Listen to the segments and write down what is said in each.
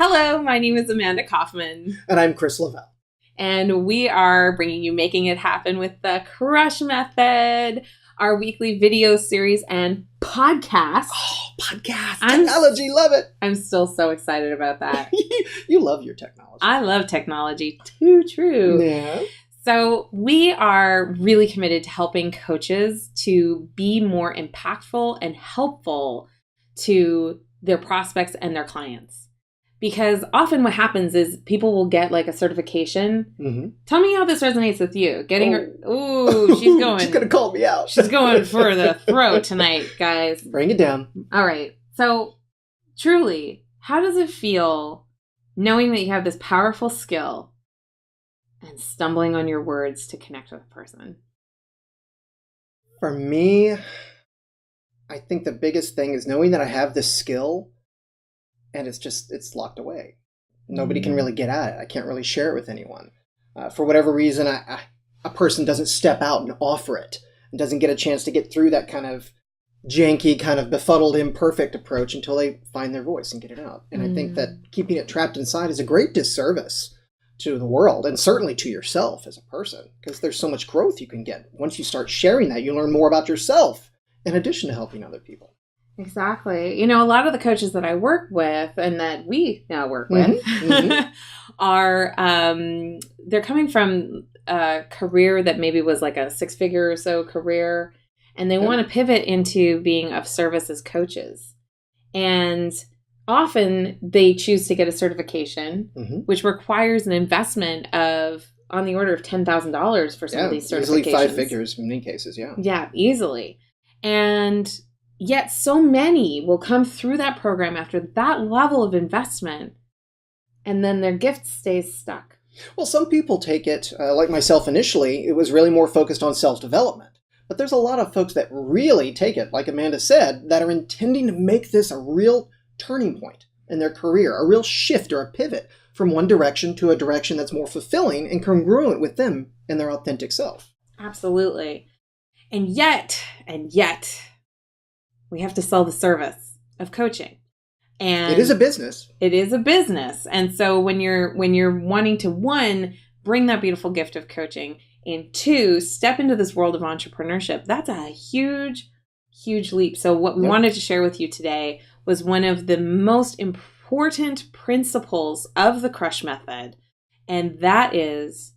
Hello, my name is Amanda Kaufman. And I'm Chris Lavelle. And we are bringing you Making It Happen with the Crush Method, our weekly video series and podcast. Oh, podcast. Technology, love it. I'm still so excited about that. You love your technology. I love technology. Too true. Yeah. So we are really committed to helping coaches to be more impactful and helpful to their prospects and their clients. Because often what happens is people will get like a certification. Mm-hmm. Tell me how this resonates with you. Getting her. Ooh, she's going. She's going to call me out. She's going for the throat tonight, guys. Bring it down. All right. So truly, how does it feel knowing that you have this powerful skill and stumbling on your words to connect with a person? For me, I think the biggest thing is knowing that I have this skill and it's locked away. Nobody can really get at it. I can't really share it with anyone. For whatever reason, a person doesn't step out and offer it and doesn't get a chance to get through that kind of janky, kind of befuddled, imperfect approach until they find their voice and get it out. And I think that keeping it trapped inside is a great disservice to the world and certainly to yourself as a person, because there's so much growth you can get. Once you start sharing that, you learn more about yourself in addition to helping other people. Exactly. You know, a lot of the coaches that I work with and that we now work with are, they're coming from a career that maybe was like a 6-figure or so career, and they want to pivot into being of service as coaches. And often they choose to get a certification, which requires an investment of on the order of $10,000 for some of these certifications. Easily 5 figures in many cases, Yeah, easily. And yet so many will come through that program after that level of investment, and then their gift stays stuck. Well, some people take it, like myself initially, it was really more focused on self-development. But there's a lot of folks that really take it, like Amanda said, that are intending to make this a real turning point in their career, a real shift or a pivot from one direction to a direction that's more fulfilling and congruent with them and their authentic self. Absolutely. And yet, we have to sell the service of coaching. And it is a business. It is a business. And so when you're wanting to, 1, bring that beautiful gift of coaching, and 2, step into this world of entrepreneurship, that's a huge, huge leap. So what we wanted to share with you today was one of the most important principles of the Crush Method, and that is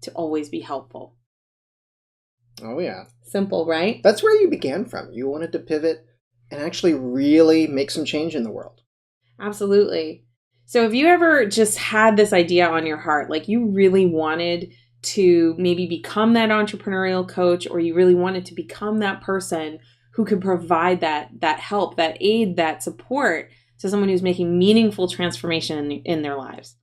to always be helpful. Oh, yeah. Simple, right? That's where you began from. You wanted to pivot and actually really make some change in the world. Absolutely. So have you ever just had this idea on your heart, like you really wanted to maybe become that entrepreneurial coach, or you really wanted to become that person who could provide that help, that aid, that support to someone who's making meaningful transformation in their lives?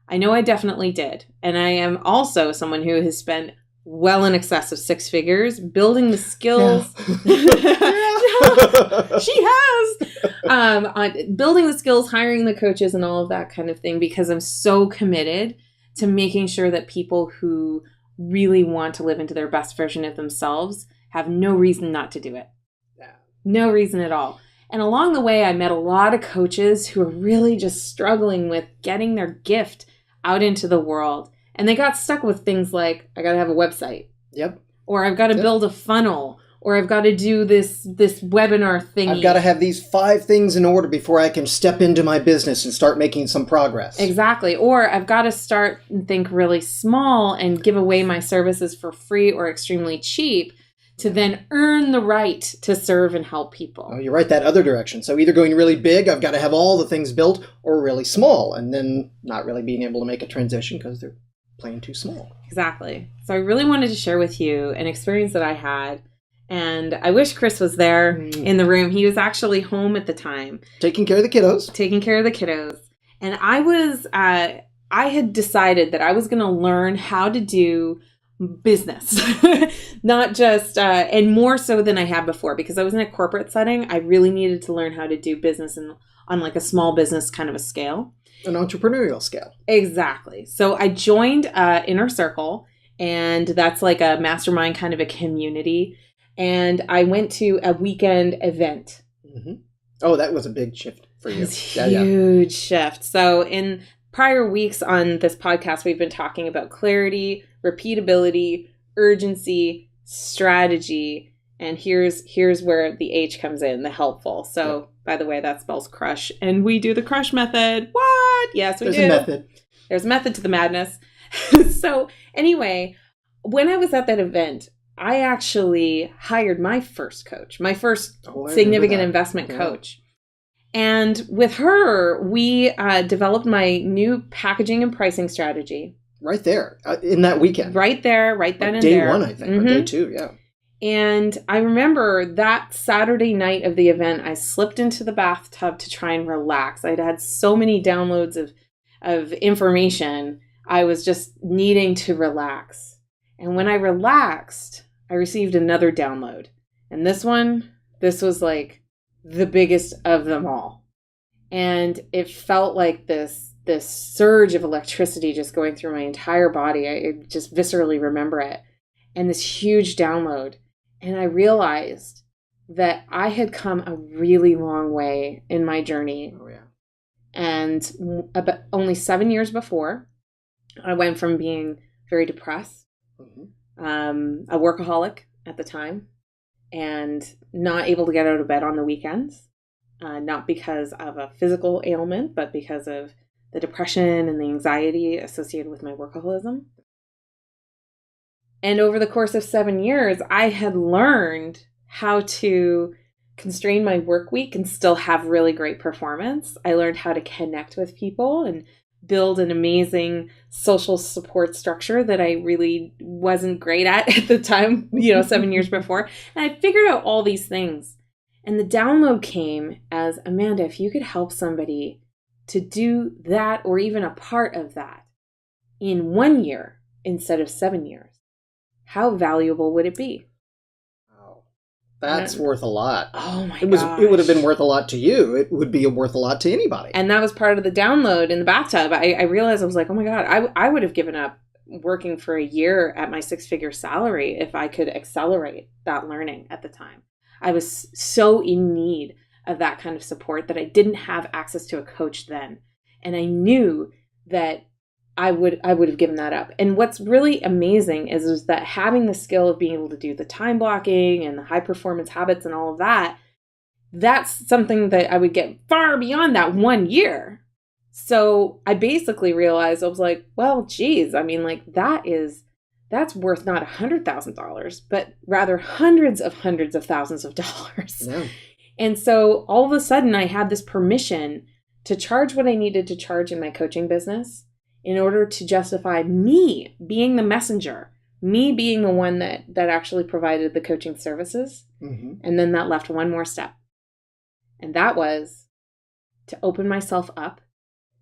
I know I definitely did. And I am also someone who has spent well in excess of 6 figures building the skills. She has on building the skills, hiring the coaches and all of that kind of thing, because I'm so committed to making sure that people who really want to live into their best version of themselves have no reason not to do it. No reason at all. And along the way, I met a lot of coaches who are really just struggling with getting their gift out into the world. And they got stuck with things like, I got to have a website. Yep. Or I've got to build a funnel. Or I've got to do this webinar thingy. I've got to have these 5 things in order before I can step into my business and start making some progress. Exactly. Or I've got to start and think really small and give away my services for free or extremely cheap to then earn the right to serve and help people. Oh, you're right, that other direction. So either going really big, I've got to have all the things built, or really small, and then not really being able to make a transition because they're playing too small. Exactly. So I really wanted to share with you an experience that I had. And I wish Chris was there in the room. He was actually home at the time. Taking care of the kiddos. And I had decided that I was going to learn how to do business, not just, and more so than I had before, because I was in a corporate setting. I really needed to learn how to do business on like a small business kind of a scale. An entrepreneurial scale. Exactly. So I joined Inner Circle, and that's like a mastermind kind of a community. And I went to a weekend event. Mm-hmm. Oh, that was a big shift. for It you. was Yeah, yeah. huge shift. So in prior weeks on this podcast, we've been talking about clarity, repeatability, urgency, strategy, and here's where the H comes in, the helpful. So Yep. by the way, that spells crush, and we do the crush method. What? Yes, we do. There's a method. There's a method to the madness. So anyway, when I was at that event, I actually hired my first coach, my first significant investment coach. And with her, we developed my new packaging and pricing strategy. Right there, in that weekend. Right there, right then and day there. Day 1, I think, or day 2, yeah. And I remember that Saturday night of the event, I slipped into the bathtub to try and relax. I'd had so many downloads of information. I was just needing to relax. And when I relaxed, I received another download. And this was like the biggest of them all. And it felt like this surge of electricity just going through my entire body. I just viscerally remember it. And this huge download. And I realized that I had come a really long way in my journey. Oh, yeah. And about only 7 years before, I went from being very depressed, a workaholic at the time, and not able to get out of bed on the weekends, not because of a physical ailment, but because of the depression and the anxiety associated with my workaholism. And over the course of 7 years, I had learned how to constrain my work week and still have really great performance. I learned how to connect with people and build an amazing social support structure that I really wasn't great at the time, 7 years before. And I figured out all these things. And the download came as, Amanda, if you could help somebody to do that or even a part of that in 1 year instead of 7 years, how valuable would it be? Wow. That's worth a lot. Oh my gosh. It would have been worth a lot to you. It would be worth a lot to anybody. And that was part of the download in the bathtub. I realized, I was like, oh my God, I would have given up working for a year at my 6-figure salary if I could accelerate that learning at the time. I was so in need of that kind of support that I didn't have access to a coach then. And I knew that I would have given that up. And what's really amazing is that having the skill of being able to do the time blocking and the high performance habits and all of that, that's something that I would get far beyond that 1 year. So I basically realized, I was like, well, geez, I mean, like that's worth not $100,000, but rather hundreds of thousands of dollars. Yeah. And so all of a sudden I had this permission to charge what I needed to charge in my coaching business in order to justify me being the messenger, me being the one that actually provided the coaching services. Mm-hmm. And then that left one more step. And that was to open myself up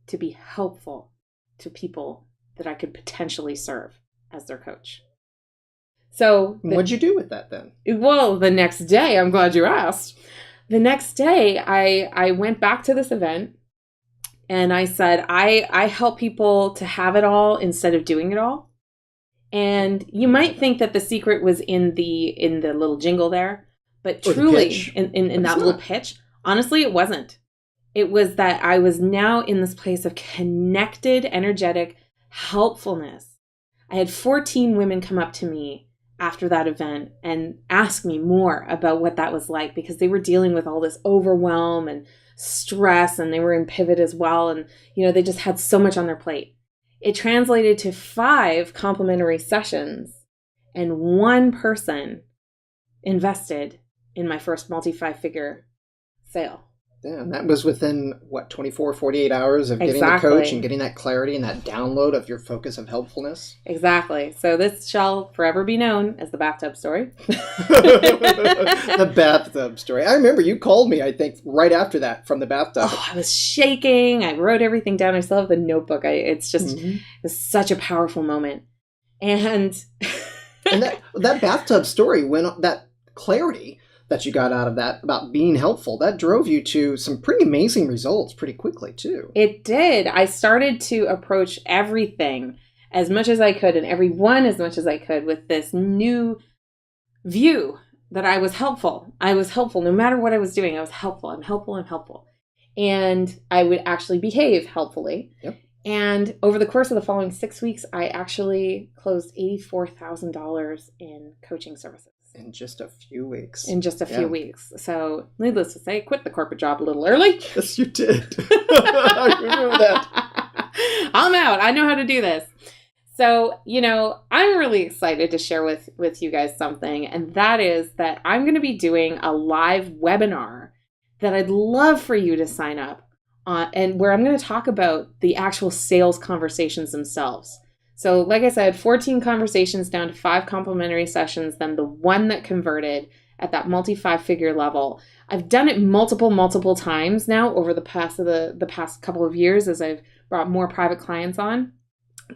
to be helpful to people that I could potentially serve as their coach. So what'd you do with that then? Well, the next day, I'm glad you asked. The next day, I went back to this event. And I said, I help people to have it all instead of doing it all. And you might think that the secret was in the little jingle there, but truly in that little pitch, honestly, it wasn't. It was that I was now in this place of connected, energetic helpfulness. I had 14 women come up to me after that event and ask me more about what that was like, because they were dealing with all this overwhelm and stress, and they were in pivot as well. And, they just had so much on their plate. It translated to 5 complimentary sessions, and 1 person invested in my first multi-5-figure sale. Yeah, and that was within, 24, 48 hours of getting the coach and getting that clarity and that download of your focus of helpfulness. Exactly. So this shall forever be known as the bathtub story. The bathtub story. I remember you called me, I think, right after that from the bathtub. Oh, I was shaking. I wrote everything down. I still have the notebook. It's such a powerful moment. And that bathtub story, that clarity that you got out of that about being helpful, that drove you to some pretty amazing results pretty quickly too. It did. I started to approach everything as much as I could and everyone as much as I could with this new view that I was helpful. I was helpful no matter what I was doing. I was helpful. I'm helpful. and I would actually behave helpfully. Yep. And over the course of the following 6 weeks, I actually closed $84,000 in coaching services. In just a few weeks. In just a few weeks. So, needless to say, quit the corporate job a little early. Yes, you did. I remember that. I'm out. I know how to do this. So, I'm really excited to share with you guys something, and that is that I'm going to be doing a live webinar that I'd love for you to sign up on, and where I'm going to talk about the actual sales conversations themselves. So, like I said, 14 conversations down to 5 complimentary sessions, then the one that converted at that multi-5-figure level. I've done it multiple times now over the past couple of years as I've brought more private clients on.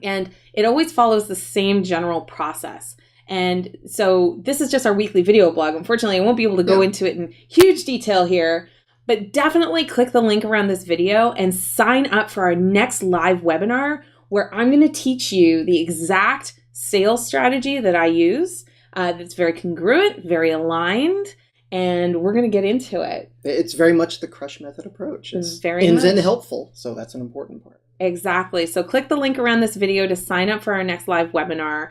And it always follows the same general process. And so this is just our weekly video blog. Unfortunately, I won't be able to go into it in huge detail here, but definitely click the link around this video and sign up for our next live webinar where I'm going to teach you the exact sales strategy that I use. That's very congruent, very aligned, and we're going to get into it. It's very much the crush method approach. It's very ins and helpful, so that's an important part. Exactly. So click the link around this video to sign up for our next live webinar.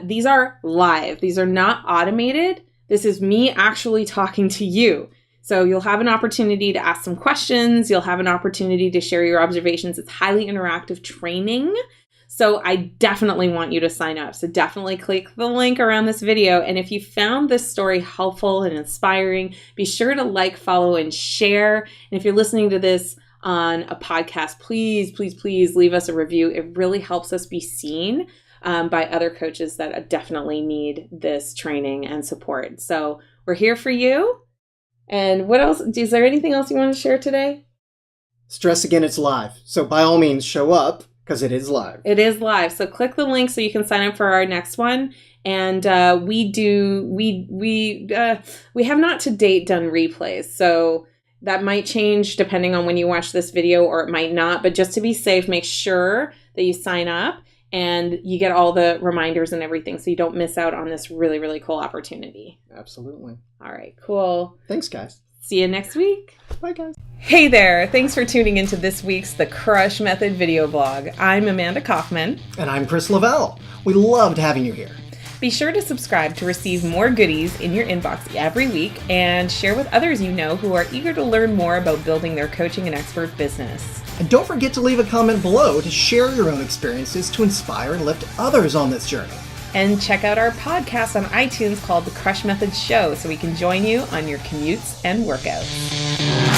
These are live. These are not automated. This is me actually talking to you. So you'll have an opportunity to ask some questions. You'll have an opportunity to share your observations. It's highly interactive training. So I definitely want you to sign up. So definitely click the link around this video. And if you found this story helpful and inspiring, be sure to like, follow, and share. And if you're listening to this on a podcast, please leave us a review. It really helps us be seen by other coaches that definitely need this training and support. So we're here for you. And what else? Is there anything else you want to share today? Stress again, it's live. So by all means, show up because it is live. It is live. So click the link so you can sign up for our next one. And we have not to date done replays. So that might change depending on when you watch this video, or it might not. But just to be safe, make sure that you sign up and you get all the reminders and everything so you don't miss out on this really, really cool opportunity. Absolutely. All right, cool. Thanks, guys. See you next week. Bye, guys. Hey there. Thanks for tuning into this week's The Crush Method video blog. I'm Amanda Kaufman. And I'm Chris Lavelle. We loved having you here. Be sure to subscribe to receive more goodies in your inbox every week, and share with others you know who are eager to learn more about building their coaching and expert business. And don't forget to leave a comment below to share your own experiences to inspire and lift others on this journey. And check out our podcast on iTunes called The Crush Method Show so we can join you on your commutes and workouts.